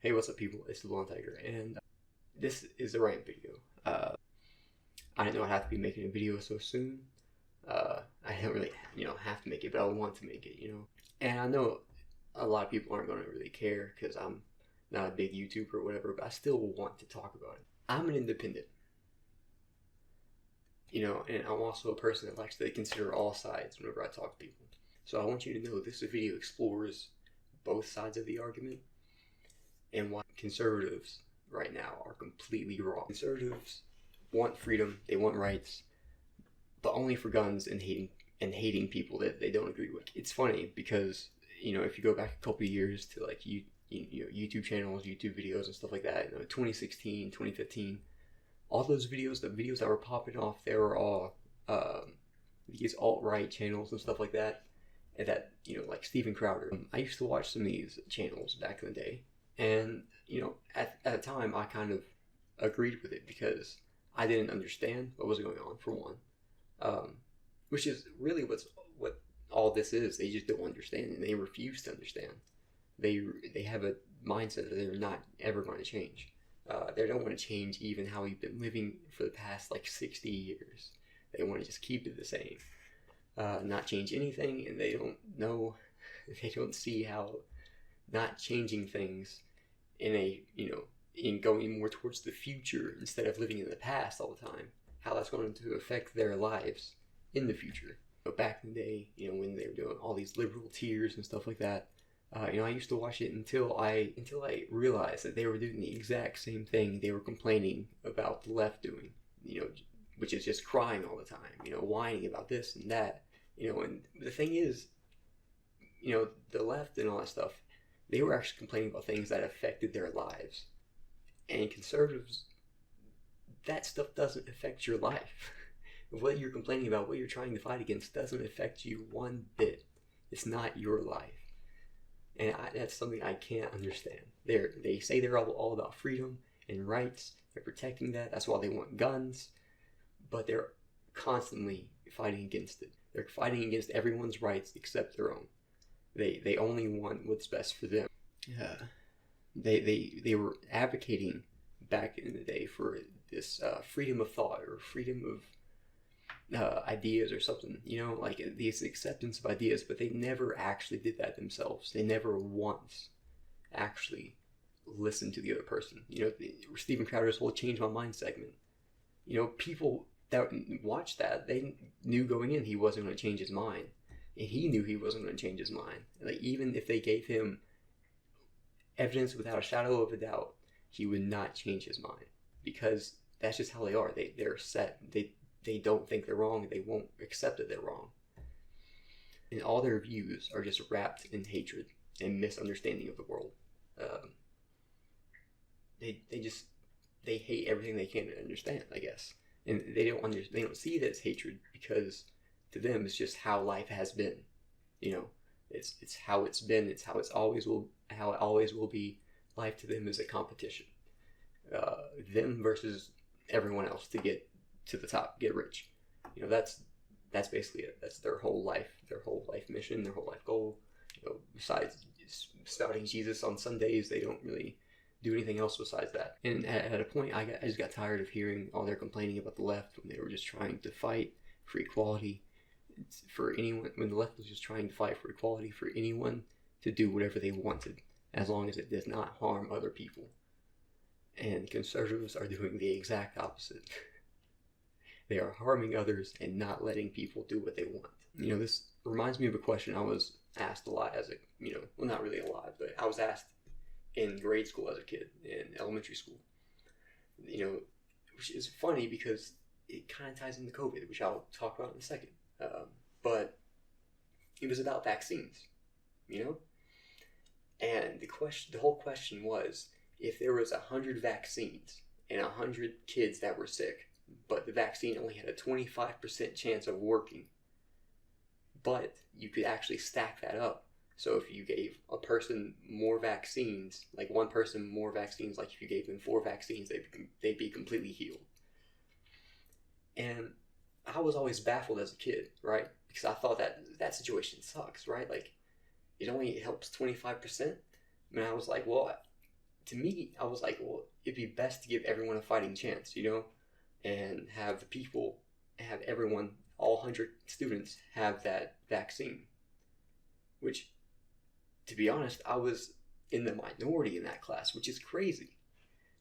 Hey, what's up, people? It's the Blonde Tiger, and this is a rant video. I didn't know I'd have to be making a video so soon. I didn't really, have to make it, but I want to make it. And I know a lot of people aren't going to really care because I'm not a big YouTuber or whatever, but I still want to talk about it. I'm an independent, and I'm also a person that likes to consider all sides whenever I talk to people. So I want you to know this video explores both sides of the argument and why conservatives right now are completely wrong. Conservatives want freedom, they want rights, but only for guns and hating people that they don't agree with. It's funny because if you go back a couple of years to like YouTube channels, YouTube videos and stuff like that, 2016, 2015, all those videos, the videos that were popping off, they were all these alt-right channels and stuff like that, and that like Steven Crowder. I used to watch some of these channels back in the day. And, at the time, I kind of agreed with it because I didn't understand what was going on, for one. Which is really what all this is. They just don't understand, and they refuse to understand. They have a mindset that they're not ever going to change. They don't want to change even how we've been living for the past, 60 years. They want to just keep it the same. Not change anything, and they don't see how not changing things in going more towards the future instead of living in the past all the time, how that's going to affect their lives in the future. Back in the day, when they were doing all these liberal tiers and stuff like that, I used to watch it until I realized that they were doing the exact same thing they were complaining about the left doing, which is just crying all the time, whining about this and that, and the thing is, the left and all that stuff, they were actually complaining about things that affected their lives. And conservatives, that stuff doesn't affect your life. What you're complaining about, what you're trying to fight against, doesn't affect you one bit. It's not your life. And that's something I can't understand. They say they're all about freedom and rights. They're protecting that. That's why they want guns. But they're constantly fighting against it. They're fighting against everyone's rights except their own. They only want what's best for them. They were advocating back in the day for this freedom of thought or freedom of ideas or something, like this acceptance of ideas, but they never actually did that themselves. They never once actually listened to the other person. Steven Crowder's whole "Change My Mind" segment. People that watched that, they knew going in he wasn't going to change his mind. And he knew he wasn't going to change his mind. Even if they gave him evidence without a shadow of a doubt, he would not change his mind. Because that's just how they are. They're set. They don't think they're wrong. They won't accept that they're wrong. And all their views are just wrapped in hatred and misunderstanding of the world. They hate everything they can't understand, I guess. And they don't see that it's hatred because to them, it's just how life has been. It's how it's been. It's how it always will be. Life to them is a competition. Them versus everyone else to get to the top, get rich. That's basically it. That's their whole life mission, their whole life goal. Besides spouting Jesus on Sundays, they don't really do anything else besides that. And at a point, I just got tired of hearing all their complaining about the left when they were just trying to fight for equality. For anyone, when the left was just trying to fight for equality for anyone to do whatever they wanted, as long as it does not harm other people. And conservatives are doing the exact opposite. They are harming others and not letting people do what they want. This reminds me of a question I was asked a lot as well, not really a lot, but I was asked in grade school as a kid, in elementary school. Which is funny because it kind of ties into COVID, which I'll talk about in a second. But it was about vaccines, and the whole question was, if there was 100 vaccines and 100 kids that were sick, but the vaccine only had a 25% chance of working, but you could actually stack that up. So if you gave a person more vaccines, like one person more vaccines, like if you gave them 4 vaccines, they'd be completely healed. And I was always baffled as a kid, right? Because I thought that situation sucks, right? Like, it only helps 25%. And I was like, well, to me, I was like, well, it'd be best to give everyone a fighting chance, and have the people, have everyone, all 100 students have that vaccine. Which, to be honest, I was in the minority in that class, which is crazy.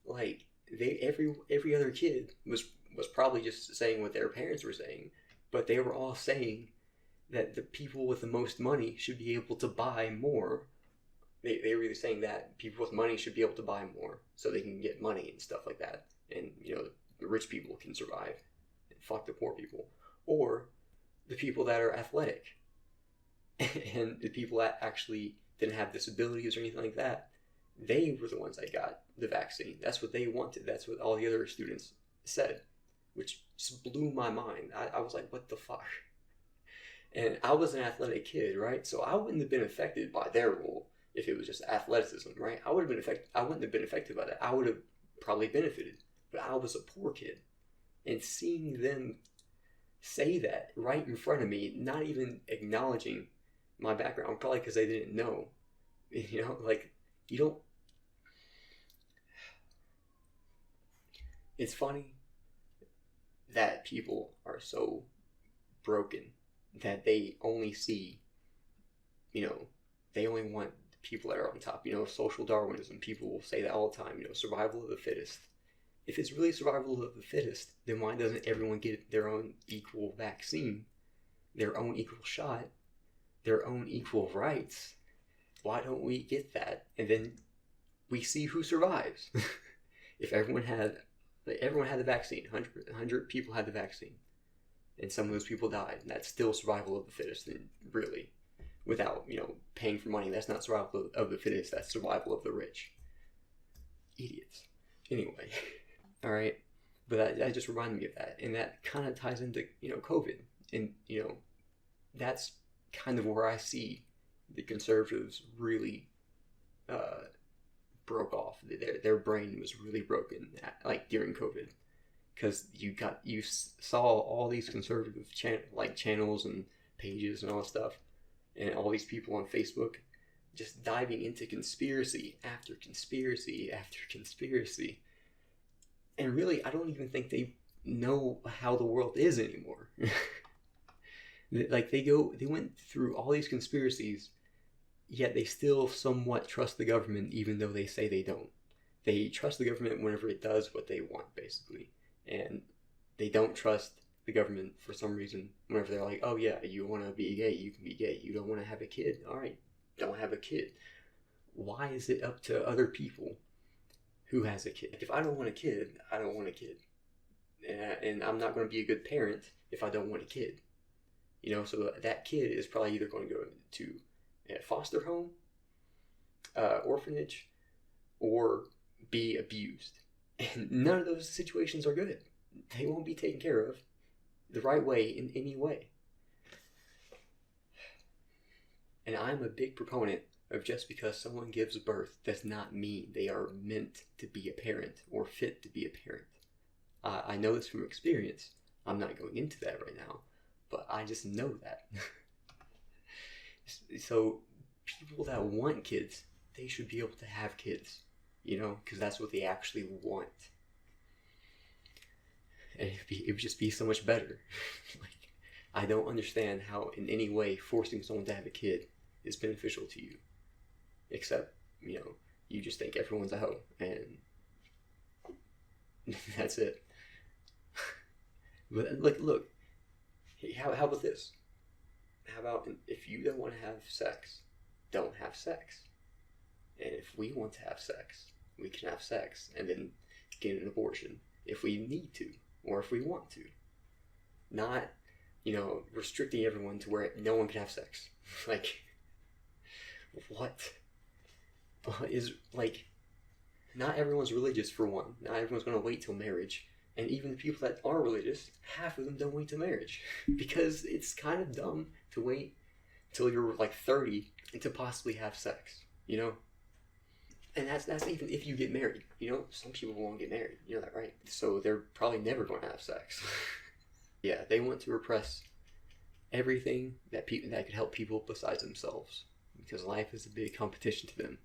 Like, every other kid was probably just saying what their parents were saying, but they were all saying that the people with the most money should be able to buy more. They were saying that people with money should be able to buy more so they can get money and stuff like that. And, the rich people can survive and fuck the poor people. Or the people that are athletic and the people that actually didn't have disabilities or anything like that, they were the ones that got the vaccine. That's what they wanted. That's what all the other students said, which just blew my mind. I was like, what the fuck? And I was an athletic kid, right? So I wouldn't have been affected by their rule if it was just athleticism, right? I wouldn't have been affected by that. I would have probably benefited. But I was a poor kid. And seeing them say that right in front of me, not even acknowledging my background, probably because they didn't know. Like, you don't... It's funny that people are so broken that they only see, they only want people that are on top. Social Darwinism, people will say that all the time, survival of the fittest. If it's really survival of the fittest, then why doesn't everyone get their own equal vaccine, their own equal shot, their own equal rights? Why don't we get that? And then we see who survives. If everyone had the vaccine, 100 people had the vaccine, and some of those people died, and that's still survival of the fittest, then really, without, paying for money, that's not survival of the fittest, that's survival of the rich. Idiots. Anyway. All right, but that just reminded me of that, and that kind of ties into COVID, and that's kind of where I see the conservatives really broke off. Their brain was really broken during COVID, because you saw all these conservative channels and pages and all that stuff, and all these people on Facebook just diving into conspiracy after conspiracy after conspiracy. And really, I don't even think they know how the world is anymore. They went through all these conspiracies, yet they still somewhat trust the government, even though they say they don't. They trust the government whenever it does what they want, basically. And they don't trust the government for some reason whenever they're like, oh yeah, you want to be gay, you can be gay. You don't want to have a kid, all right, don't have a kid. Why is it up to other people who has a kid? If I don't want a kid, I don't want a kid. And I'm not going to be a good parent if I don't want a kid. So that kid is probably either going to go to a foster home, orphanage, or be abused. And none of those situations are good. They won't be taken care of the right way in any way. And I'm a big proponent of just because someone gives birth does not mean they are meant to be a parent or fit to be a parent. I know this from experience. I'm not going into that right now, but I just know that. So people that want kids, they should be able to have kids, because that's what they actually want. And it would just be so much better. I don't understand how in any way forcing someone to have a kid is beneficial to you. Except, you just think everyone's a hoe, and that's it. But look, how about this? How about if you don't want to have sex, don't have sex. And if we want to have sex, we can have sex and then get an abortion if we need to, or if we want to. Not, restricting everyone to where no one can have sex. What? Not everyone's religious, for one. Not everyone's going to wait till marriage. And even the people that are religious, half of them don't wait till marriage. Because it's kind of dumb to wait till you're 30 and to possibly have sex, And that's even if you get married, Some people won't get married, you know that, right? So they're probably never going to have sex. Yeah, they want to repress everything that could help people besides themselves. Because life is a big competition to them.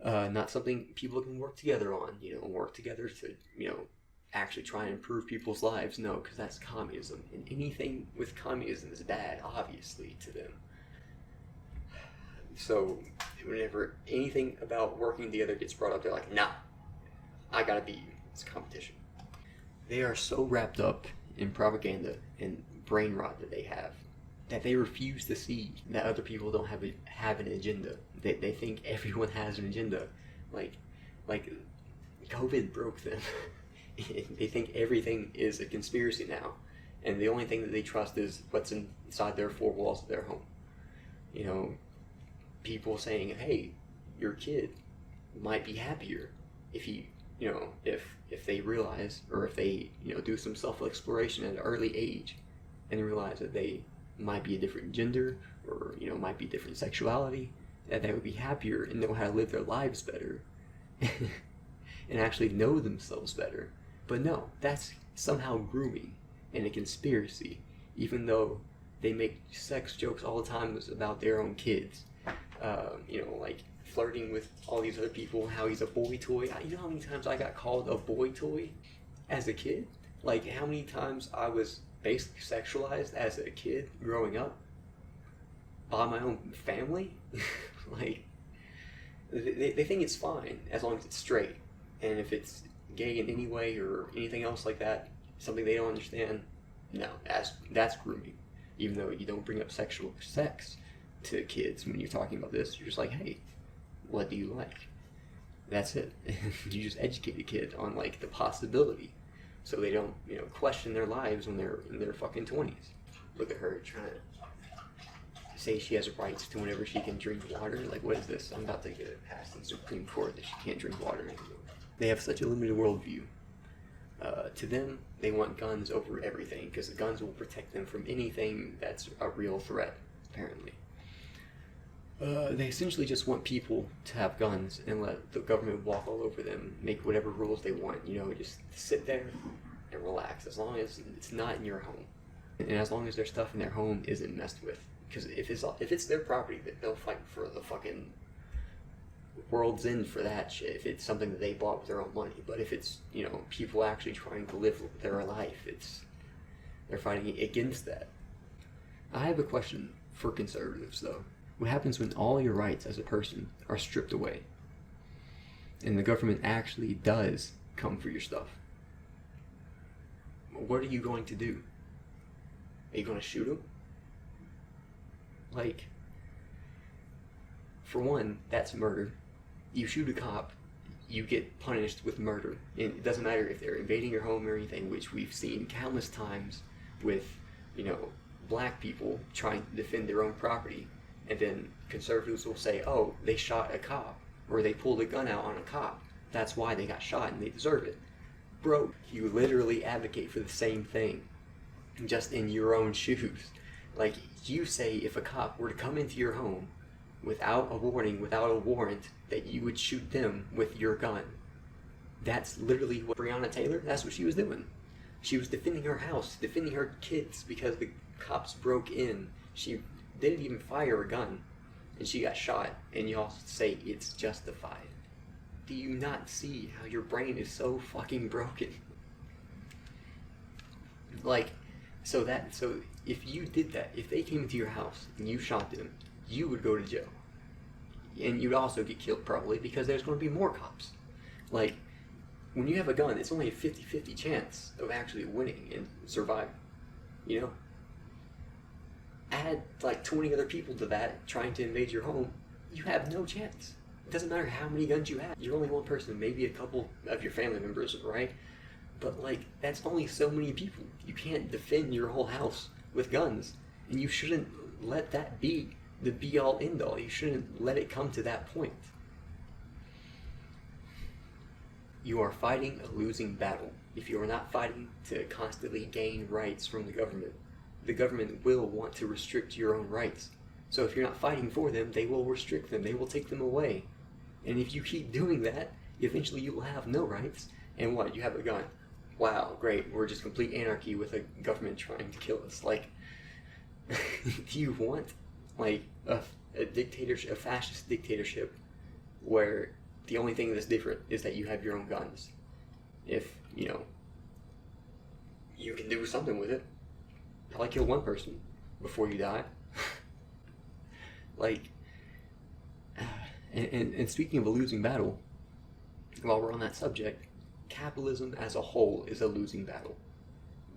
not something people can work together on, work together to, actually try and improve people's lives. No, because that's communism. And anything with communism is bad, obviously, to them. So whenever anything about working together gets brought up, they're like, nah, I gotta beat you. It's competition. They are so wrapped up in propaganda and brain rot that they have that they refuse to see that other people don't have an agenda. They think everyone has an agenda. Like COVID broke them. They think everything is a conspiracy now, and the only thing that they trust is what's inside their four walls of their home. People saying, hey, your kid might be happier if he, if they realize, or if they, do some self-exploration at an early age and realize that they might be a different gender, or, might be different sexuality, that they would be happier and know how to live their lives better and actually know themselves better. But no, that's somehow grooming and a conspiracy, even though they make sex jokes all the time about their own kids. Like flirting with all these other people, how he's a boy toy. You know how many times I got called a boy toy as a kid? Like how many times I was basically sexualized as a kid growing up by my own family? Like, they think it's fine as long as it's straight. And if it's gay in any way or anything else like that, something they don't understand, no, that's grooming. Even though you don't bring up sexual sex to kids when you're talking about this, you're just like, hey, what do you like? That's it. You just educate a kid on like the possibility, so they don't question their lives when they're in their fucking 20s. Look at her trying to say she has rights to whenever she can drink water. Like, what is this? I'm about to get it passed in the Supreme Court that she can't drink water anymore. They have such a limited worldview. To them, they want guns over everything because the guns will protect them from anything that's a real threat, apparently. They essentially just want people to have guns and let the government walk all over them, make whatever rules they want, just sit there and relax, as long as it's not in your home. And as long as their stuff in their home isn't messed with. Because if it's their property, they'll fight for the fucking world's end for that shit, if it's something that they bought with their own money. But if it's, people actually trying to live their life, they're fighting against that. I have a question for conservatives, though. What happens when all your rights as a person are stripped away and the government actually does come for your stuff? What are you going to do? Are you going to shoot them? Like, for one, that's murder. You shoot a cop, you get punished with murder. And it doesn't matter if they're invading your home or anything, which we've seen countless times with, black people trying to defend their own property. And then conservatives will say, oh, they shot a cop, or they pulled a gun out on a cop. That's why they got shot and they deserve it. Bro, you literally advocate for the same thing, just in your own shoes. Like, you say if a cop were to come into your home without a warning, without a warrant, that you would shoot them with your gun. That's literally what Breonna Taylor, that's what she was doing. She was defending her house, defending her kids because the cops broke in. She didn't even fire a gun, and she got shot, and y'all say it's justified. Do you not see how your brain is so fucking broken? Like, so if you did that, if they came into your house and you shot them, you would go to jail. And you'd also get killed probably because there's going to be more cops. Like, when you have a gun, it's only a 50-50 chance of actually winning and surviving, Add like 20 other people to that trying to invade your home, you have no chance. It doesn't matter how many guns you have. You're only one person, maybe a couple of your family members, right? But like, that's only so many people. You can't defend your whole house with guns. And you shouldn't let that be the be-all, end-all. You shouldn't let it come to that point. You are fighting a losing battle if you are not fighting to constantly gain rights from the government. The government will want to restrict your own rights. So if you're not fighting for them, they will restrict them. They will take them away. And if you keep doing that, eventually you will have no rights. And what? You have a gun. Wow, great. We're just complete anarchy with a government trying to kill us. Like, do you want, like, a dictatorship, a fascist dictatorship where The only thing that's different is that you have your own guns. If, you can do something with it, probably kill one person before you die. Like, and speaking of a losing battle, while we're on that subject, capitalism as a whole is a losing battle.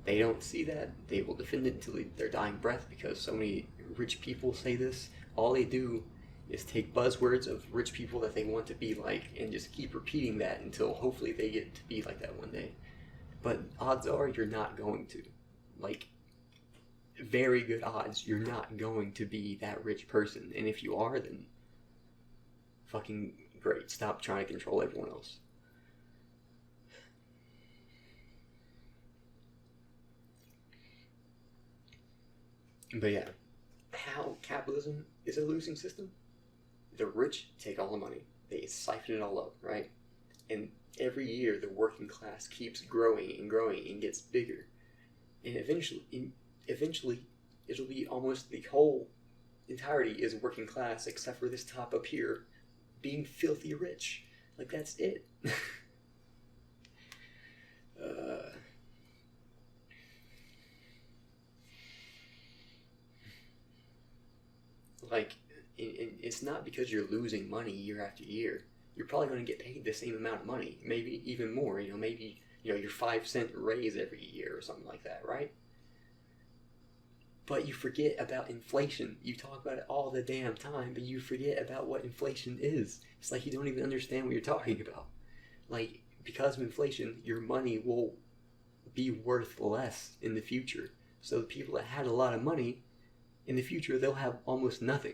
They don't see that. They will defend it until their dying breath because so many rich people say this. All they do is take buzzwords of rich people that they want to be like and just keep repeating that until hopefully they get to be like that one day. But odds are you're not going to. Like, very good odds you're not going to be that rich person. And if you are, then fucking great. Stop trying to control everyone else. But yeah, how capitalism is a losing system? The rich take all the money. They siphon it all up, right? And every year the working class keeps growing and growing and gets bigger. And eventually it'll be almost the whole entirety is working class except for this top up here being filthy rich. Like, that's it. Like, it's not because you're losing money year after year. You're probably going to get paid the same amount of money, maybe even more. Maybe your 5-cent raise every year or something like that, right? But you forget about inflation. You talk about it all the damn time, but you forget about what inflation is. It's like you don't even understand what you're talking about. Like, because of inflation, your money will be worth less in the future. So the people that had a lot of money, in the future, they'll have almost nothing.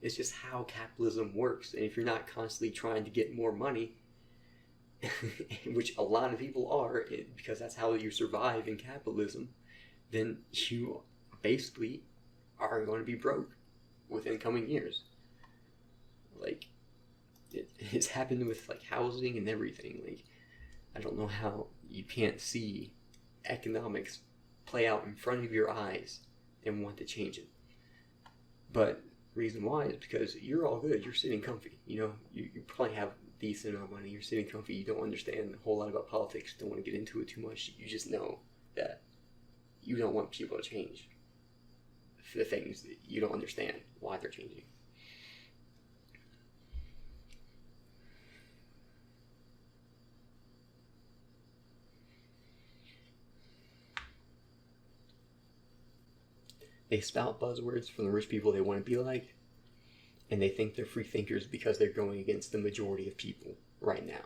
It's just how capitalism works. And if you're not constantly trying to get more money, which a lot of people are, because that's how you survive in capitalism, then you basically are going to be broke within coming years. Like, it's happened with like housing and everything. Like, I don't know how you can't see economics play out in front of your eyes and want to change it. But reason why is because you're all good. You're sitting comfy. You probably have decent amount of money. You're sitting comfy. You don't understand a whole lot about politics. Don't want to get into it too much. You just know that you don't want people to change the things that you don't understand why they're changing. They spout buzzwords from the rich people they want to be like, and they think they're free thinkers because they're going against the majority of people right now.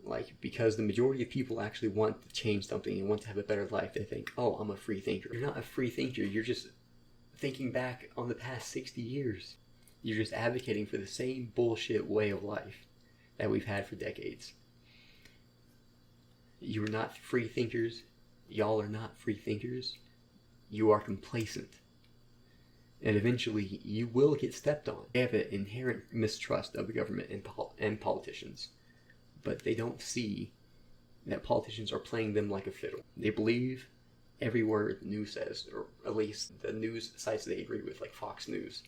Like, because the majority of people actually want to change something and want to have a better life, they think, oh, I'm a free thinker. You're not a free thinker. You're just thinking back on the past 60 years. You're just advocating for the same bullshit way of life that we've had for decades. You're not free thinkers. Y'all are not free thinkers. You are complacent. And eventually, you will get stepped on. They have an inherent mistrust of the government and politicians. But they don't see that politicians are playing them like a fiddle. They believe every word the news says, or at least the news sites they agree with, like Fox News.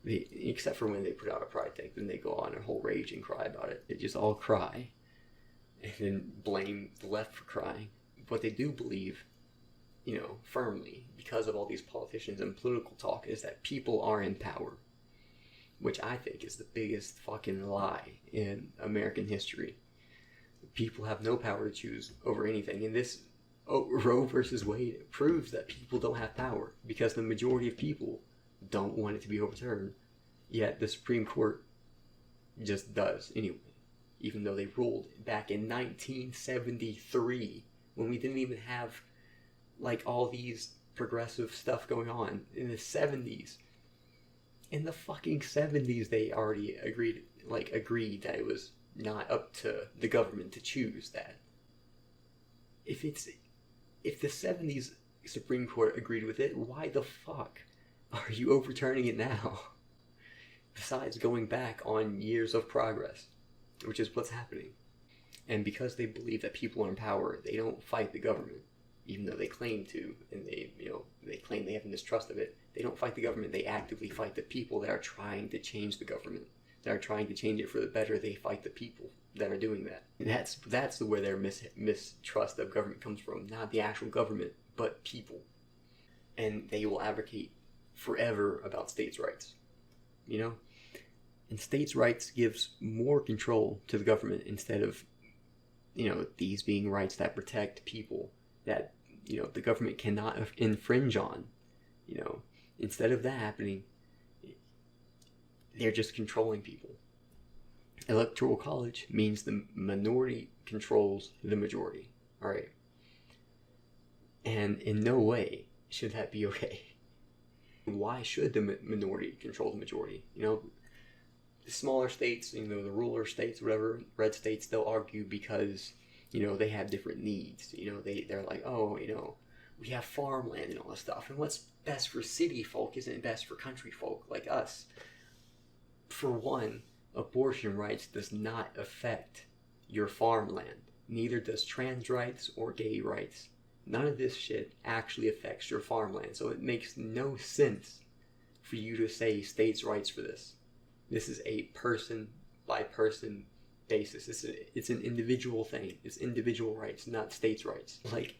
Except for when they put out a pride thing, then they go on a whole rage and cry about it. They just all cry and then blame the left for crying. What they do believe, firmly, because of all these politicians and political talk, is that people are in power, which I think is the biggest fucking lie in American history. People have no power to choose over anything, and this Roe versus Wade proves that people don't have power, because the majority of people don't want it to be overturned, yet the Supreme Court just does anyway, even though they ruled back in 1973, when we didn't even have like all these progressive stuff going on in the 70s. In the fucking 70s, they already agreed that it was not up to the government to choose that. If the 70s Supreme Court agreed with it, why the fuck are you overturning it now? Besides going back on years of progress, which is what's happening. And because they believe that people are in power, they don't fight the government. Even though they claim to, and they claim they have mistrust of it, they don't fight the government. They actively fight the people that are trying to change the government. that are trying to change it for the better, they fight the people that are doing that. And that's where their mistrust of government comes from. Not the actual government, but people. And they will advocate forever about states' rights. You know? And states' rights gives more control to the government instead of, these being rights that protect people that, the government cannot infringe on. Instead of that happening, they're just controlling people. Electoral college means the minority controls the majority. All right. And in no way should that be okay. Why should the minority control the majority? The smaller states, the ruler states, whatever, red states, they'll argue because, they have different needs. They're like, we have farmland and all this stuff. And what's best for city folk isn't best for country folk like us. For one, abortion rights does not affect your farmland. Neither does trans rights or gay rights. None of this shit actually affects your farmland. So it makes no sense for you to say states' rights for this. This is a person-by-person basis. It's an individual thing. It's individual rights, not states' rights. Like,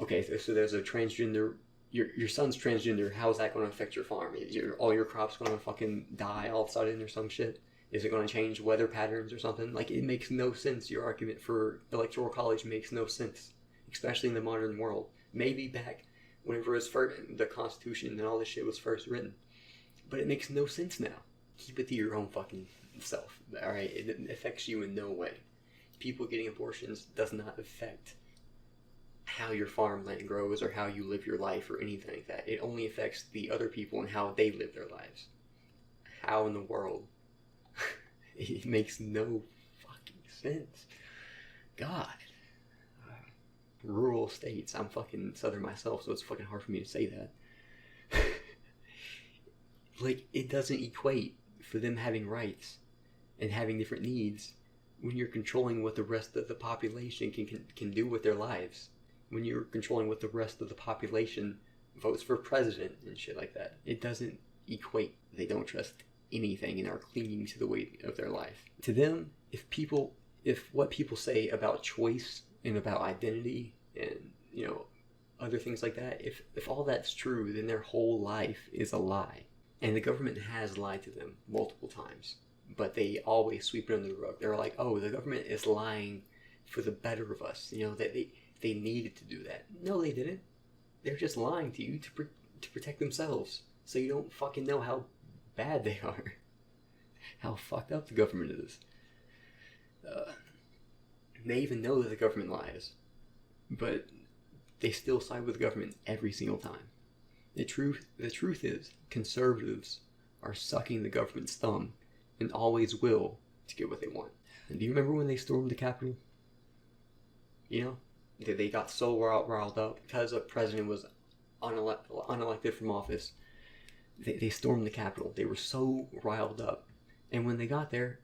okay, so there's a transgender... Your son's transgender. How's that going to affect your farm? All your crops going to fucking die all of a sudden or some shit? Is it going to change weather patterns or something? Like, it makes no sense. Your argument for electoral college makes no sense, especially in the modern world. Maybe back whenever it was first, the Constitution and all this shit was first written, but it makes no sense now. Keep it to your own fucking self. All right, it affects you in no way. People getting abortions does not affect how your farmland grows or how you live your life or anything like that. It only affects the other people and how they live their lives. How in the world? It makes no fucking sense. God. Rural states. I'm fucking Southern myself, so it's fucking hard for me to say that. Like, it doesn't equate for them having rights and having different needs when you're controlling what the rest of the population can do with their lives. When you're controlling what the rest of the population votes for president and shit like that. It doesn't equate. They don't trust anything and are clinging to the way of their life. To them, if what people say about choice and about identity and, other things like that, if all that's true, then their whole life is a lie. And the government has lied to them multiple times, but they always sweep it under the rug. They're like, oh, the government is lying for the better of us. That they needed to do that. No, they didn't. They're just lying to you to protect themselves, so you don't fucking know how bad they are, how fucked up the government is. They even know that the government lies, but they still side with the government every single time. The truth is, conservatives are sucking the government's thumb and always will to get what they want. And do you remember when they stormed the Capitol? They got so riled up because a president was unelected from office. They stormed the Capitol. They were so riled up. And when they got there,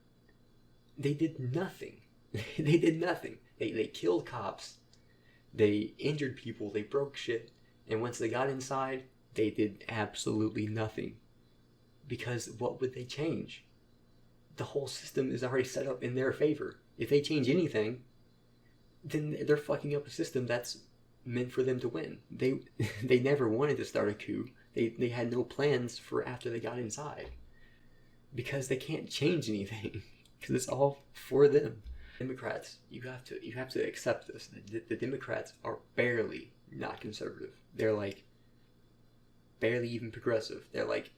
they did nothing. They did nothing. They killed cops. They injured people. They broke shit. And once they got inside, they did absolutely nothing. Because what would they change? The whole system is already set up in their favor. If they change anything, then they're fucking up a system that's meant for them to win. They never wanted to start a coup. They had no plans for after they got inside. Because they can't change anything. Because it's all for them. Democrats, you have to accept this. The Democrats are barely not conservative. They're like barely even progressive. They're like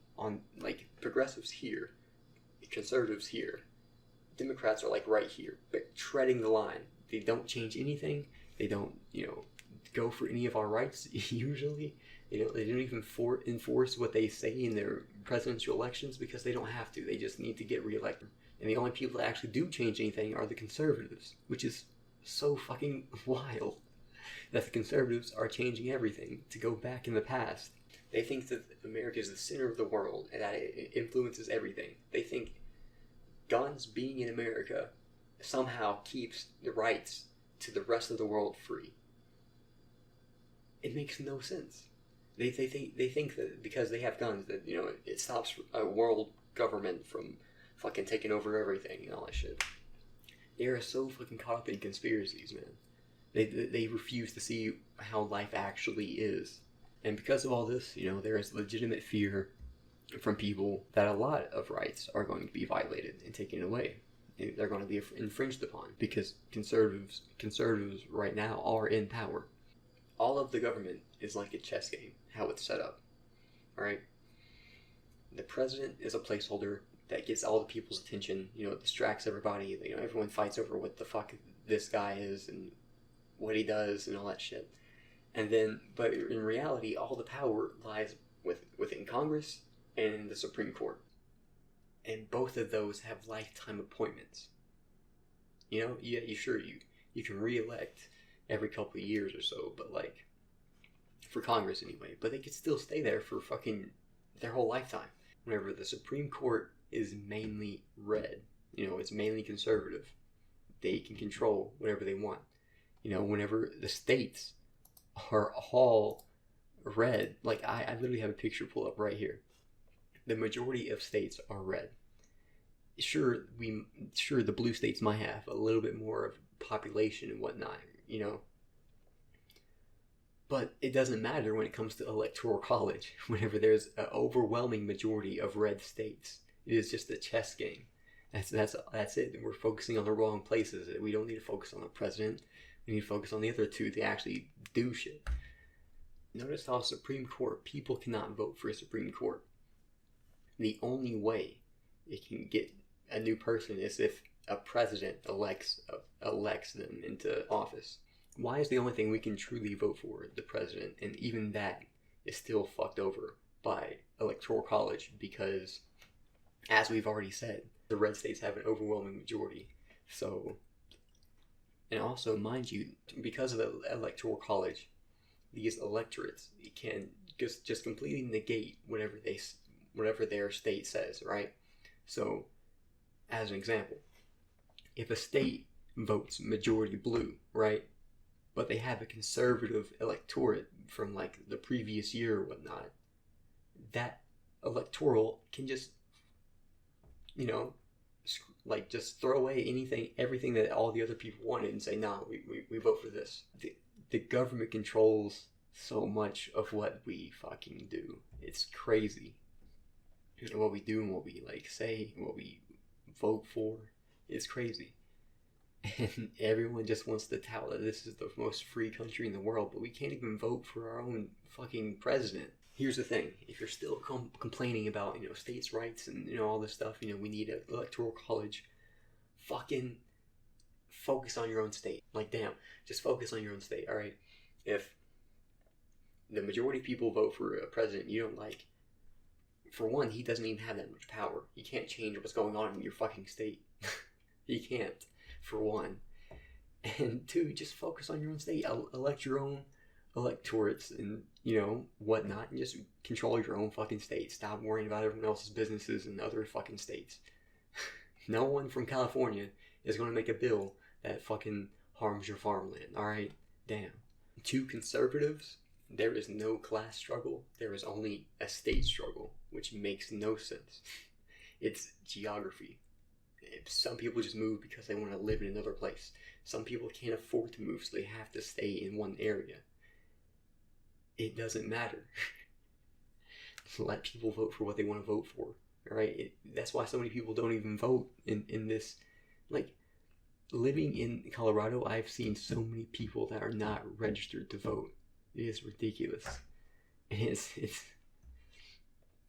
progressives here, conservatives here. Democrats are like right here, but treading the line. They don't change anything. They don't, go for any of our rights usually. They don't even enforce what they say in their presidential elections because they don't have to. They just need to get reelected. And the only people that actually do change anything are the conservatives, which is so fucking wild that the conservatives are changing everything to go back in the past. They think that America is the center of the world and that it influences everything. They think guns being in America somehow keeps the rights to the rest of the world free. It makes no sense. They think that because they have guns that it stops a world government from fucking taking over everything and all that shit. They are so fucking caught up in conspiracies, man. They refuse to see how life actually is. And because of all this, there is legitimate fear from people that a lot of rights are going to be violated and taken away. They're going to be infringed upon because conservatives right now are in power. All of the government is like a chess game, how it's set up. Alright? The president is a placeholder that gets all the people's attention, distracts everybody. Everyone fights over what the fuck this guy is and what he does and all that shit. And then, but in reality, all the power lies within Congress and in the Supreme Court. And both of those have lifetime appointments. You can re-elect every couple of years or so, but for Congress anyway. But they could still stay there for fucking their whole lifetime. Whenever the Supreme Court is mainly red, it's mainly conservative, they can control whatever they want. Whenever the states are all red, I literally have a picture pulled up right here. The majority of states are red. Sure, the blue states might have a little bit more of population and whatnot, But it doesn't matter when it comes to electoral college. Whenever there's an overwhelming majority of red states, it is just a chess game. That's it. We're focusing on the wrong places. We don't need to focus on the president. We need to focus on the other two. They actually do shit. Notice how Supreme Court, people cannot vote for a Supreme Court. The only way it can get a new person is if a president elects them into office. Why is the only thing we can truly vote for the president? And even that is still fucked over by electoral college because, as we've already said, the red states have an overwhelming majority. So, and also, mind you, because of the electoral college, these electorates can just completely negate whatever their state says, right? So, as an example, if a state votes majority blue, right, but they have a conservative electorate from the previous year or whatnot, that electoral can just, just throw away everything that all the other people wanted and say, nah, we vote for this. The government controls so much of what we fucking do. It's crazy. What we do and what we say and what we vote for is crazy. And everyone just wants to tout that this is the most free country in the world, but we can't even vote for our own fucking president. Here's the thing: if you're still complaining about states' rights and all this stuff, we need an electoral college. Fucking focus on your own state. Damn, just focus on your own state. All right, if the majority of people vote for a president you don't like, for one, he doesn't even have that much power. He can't change what's going on in your fucking state. He can't, for one. And two, just focus on your own state. Elect your own electorates and, whatnot, and just control your own fucking state. Stop worrying about everyone else's businesses in other fucking states. No one from California is going to make a bill that fucking harms your farmland, alright? Damn. To conservatives, there is no class struggle. There is only a state struggle, which makes no sense. It's geography. Some people just move because they want to live in another place. Some people can't afford to move, so they have to stay in one area. It doesn't matter. Let people vote for what they want to vote for. Alright? That's why so many people don't even vote in this. Living in Colorado, I've seen so many people that are not registered to vote. It is ridiculous. And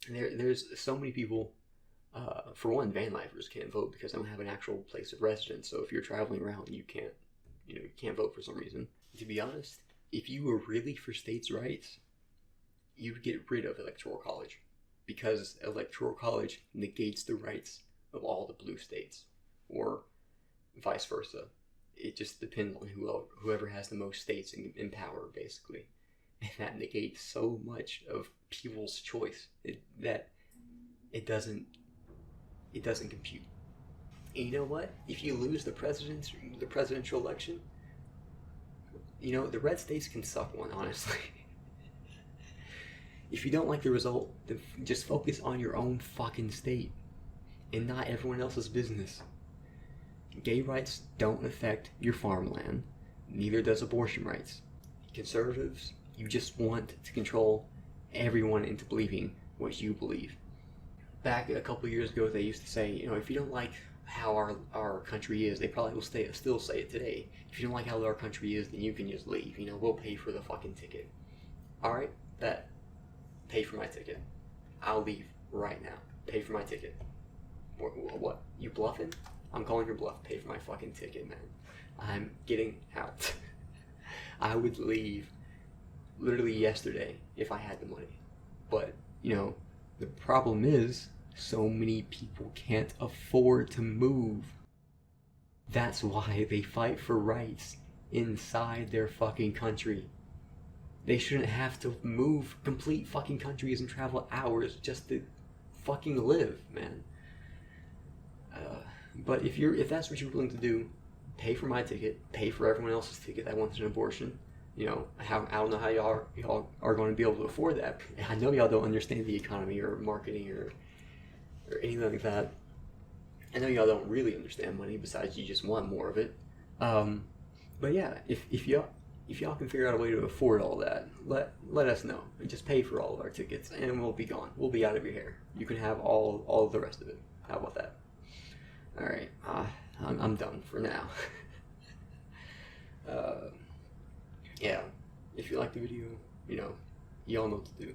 there's so many people. For one, van lifers can't vote because they don't have an actual place of residence. So if you're traveling around, you can't vote for some reason. To be honest, if you were really for states' rights, you would get rid of electoral college, because electoral college negates the rights of all the blue states, or vice versa. It just depends on whoever has the most states in power, basically, and that negates so much of people's choice that it doesn't compute. And you know what? If you lose the presidential election, the red states can suck one, honestly. If you don't like the result, then just focus on your own fucking state and not everyone else's business. Gay rights don't affect your farmland, neither does abortion rights. Conservatives, you just want to control everyone into believing what you believe. Back a couple of years ago, they used to say, you know, if you don't like how our country is, they probably will still say it today. If you don't like how our country is, then you can just leave. You know, we'll pay for the fucking ticket. Alright, bet. Pay for my ticket. I'll leave right now. Pay for my ticket. What? You bluffing? I'm calling your bluff. Pay for my fucking ticket, man. I'm getting out. I would leave literally yesterday if I had the money. But, you know, the problem is so many people can't afford to move. That's why they fight for rights inside their fucking country. They shouldn't have to move complete fucking countries and travel hours just to fucking live, man. But if that's what you're willing to do, pay for my ticket, pay for everyone else's ticket that wants an abortion. You know, I don't know how y'all are going to be able to afford that. I know y'all don't understand the economy or marketing or anything like that. I know y'all don't really understand money, besides you just want more of it. But yeah, if y'all can figure out a way to afford all that, let us know. Just pay for all of our tickets, and we'll be gone. We'll be out of your hair. You can have all of the rest of it. How about that? All right, I'm done for now. Yeah, if you like the video, you know, y'all know what to do.